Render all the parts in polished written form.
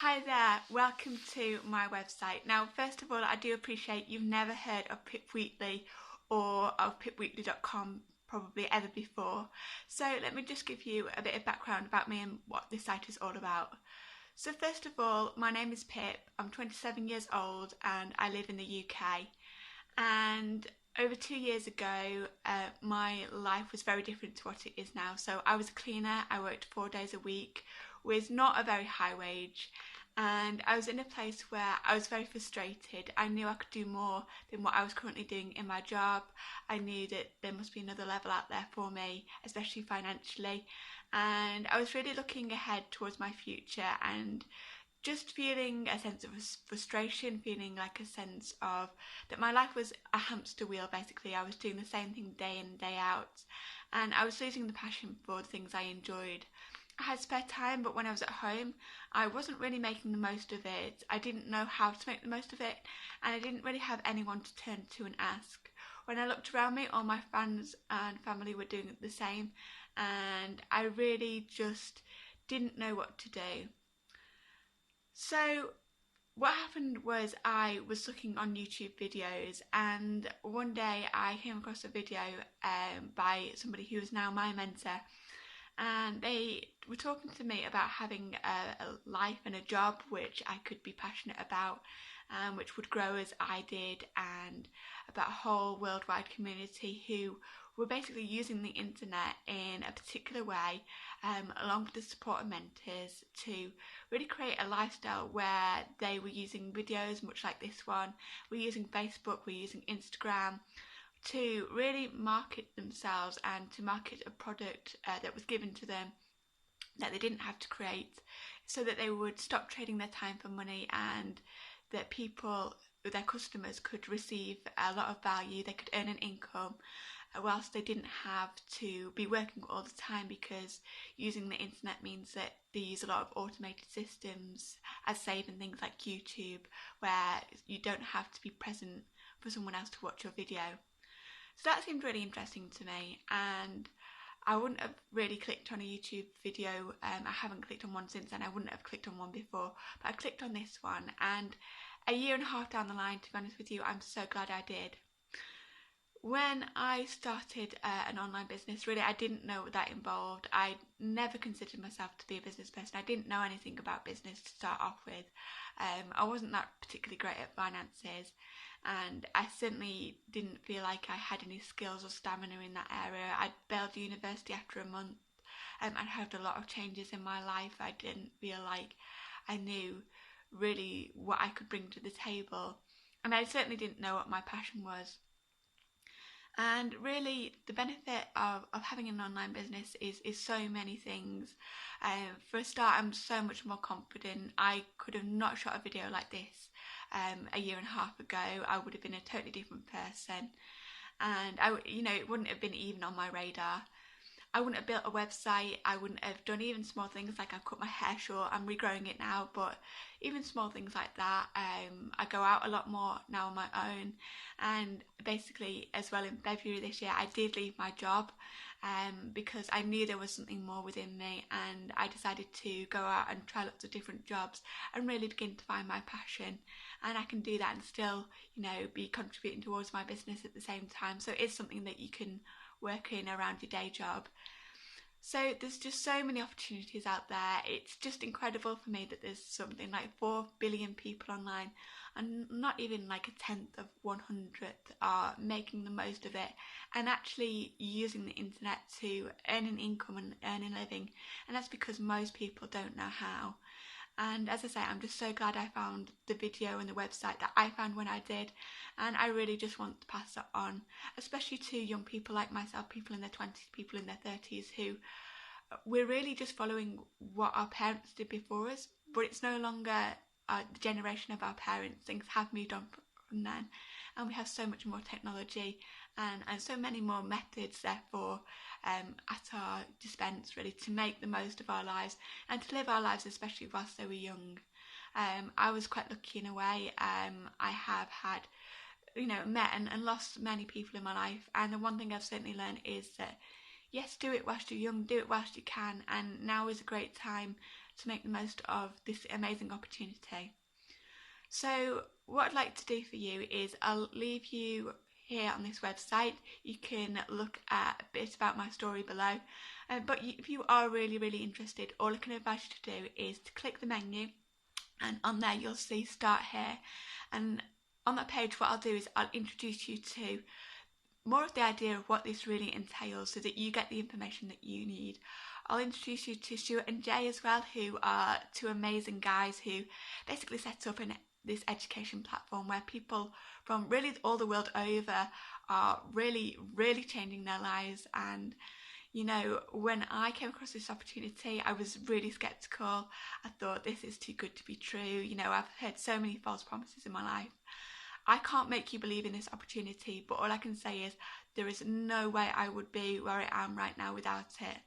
Hi there, welcome to my website. Now, first of all, I do appreciate you've never heard of Pip Weekly or of pipweekly.com probably ever before. So let me just give you a bit of background about me and what this site is all about. So first of all, my name is Pip, I'm 27 years old and I live in the UK. And over 2 years ago, my life was very different to what it is now. So I was a cleaner, I worked 4 days a week with not a very high wage, and I was in a place where I was very frustrated. I knew I could do more than what I was currently doing in my job. I knew that there must be another level out there for me, especially financially, and I was really looking ahead towards my future and just feeling a sense of frustration, feeling like a sense of that my life was a hamster wheel basically. I was doing the same thing day in, day out, and I was losing the passion for the things I enjoyed. I had spare time, but when I was at home, I wasn't really making the most of it. I didn't know how to make the most of it, and I didn't really have anyone to turn to and ask. When I looked around me, all my friends and family were doing the same, and I really just didn't know what to do. So what happened was I was looking on YouTube videos, and one day I came across a video by somebody who is now my mentor, and they were talking to me about having a life and a job which I could be passionate about, which would grow as I did, and about a whole worldwide community who were basically using the internet in a particular way, along with the support of mentors, to really create a lifestyle where they were using videos much like this one. We're using Facebook, we're using Instagram, to really market themselves and to market a product that was given to them that they didn't have to create, so that they would stop trading their time for money, and that people, their customers, could receive a lot of value. They could earn an income whilst they didn't have to be working all the time, because using the internet means that they use a lot of automated systems, as saving things like YouTube, where you don't have to be present for someone else to watch your video. So that seemed really interesting to me, and I wouldn't have really clicked on a YouTube video. I haven't clicked on one since, and I wouldn't have clicked on one before, but I clicked on this one, and a year and a half down the line, to be honest with you, I'm so glad I did. When I started an online business, really I didn't know what that involved. I never considered myself to be a business person. I didn't know anything about business to start off with. I wasn't that particularly great at finances, and I certainly didn't feel like I had any skills or stamina in that area. I'd bailed university after a month. I'd had a lot of changes in my life. I didn't feel like I knew really what I could bring to the table, and I certainly didn't know what my passion was. And really, the benefit of having an online business is so many things. For a start, I'm so much more confident. I could have not shot a video like this a year and a half ago. I would have been a totally different person, and it wouldn't have been even on my radar. I wouldn't have built a website. I wouldn't have done even small things like I've cut my hair short. I'm regrowing it now, but even small things like that. I go out a lot more now on my own, and basically as well in February this year I did leave my job because I knew there was something more within me, and I decided to go out and try lots of different jobs and really begin to find my passion. And I can do that and still be contributing towards my business at the same time. So it's something that you can work in around your day job. So there's just so many opportunities out there. It's just incredible for me that there's something like 4 billion people online, and not even like a tenth of 100th are making the most of it and actually using the internet to earn an income and earn a living. And that's because most people don't know how. And as I say, I'm just so glad I found the video and the website that I found when I did, and I really just want to pass that on, especially to young people like myself, people in their 20s, people in their 30s, who we're really just following what our parents did before us, but it's no longer the generation of our parents. Things have moved on from then, and we have so much more technology and so many more methods therefore at our dispense, really, to make the most of our lives and to live our lives, especially whilst they were young. I was quite lucky in a way. I have had met and lost many people in my life, and the one thing I've certainly learned is that yes, do it whilst you're young, do it whilst you can, and now is a great time to make the most of this amazing opportunity. So what I'd like to do for you is I'll leave you here on this website. You can look at a bit about my story below, but if you are really interested, all I can advise you to do is to click the menu, and on there you'll see Start Here, and on that page what I'll do is I'll introduce you to more of the idea of what this really entails so that you get the information that you need. I'll introduce you to Stuart and Jay as well, who are two amazing guys who basically set up this education platform where people from really all the world over are really changing their lives. And you know, when I came across this opportunity, I was really skeptical. I thought, this is too good to be true. You know, I've heard so many false promises in my life. I can't make you believe in this opportunity, but all I can say is there is no way I would be where I am right now without it.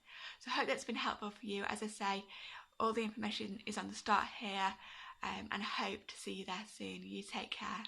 So I hope that's been helpful for you. As I say, all the information is on the Start Here, and I hope to see you there soon. You take care.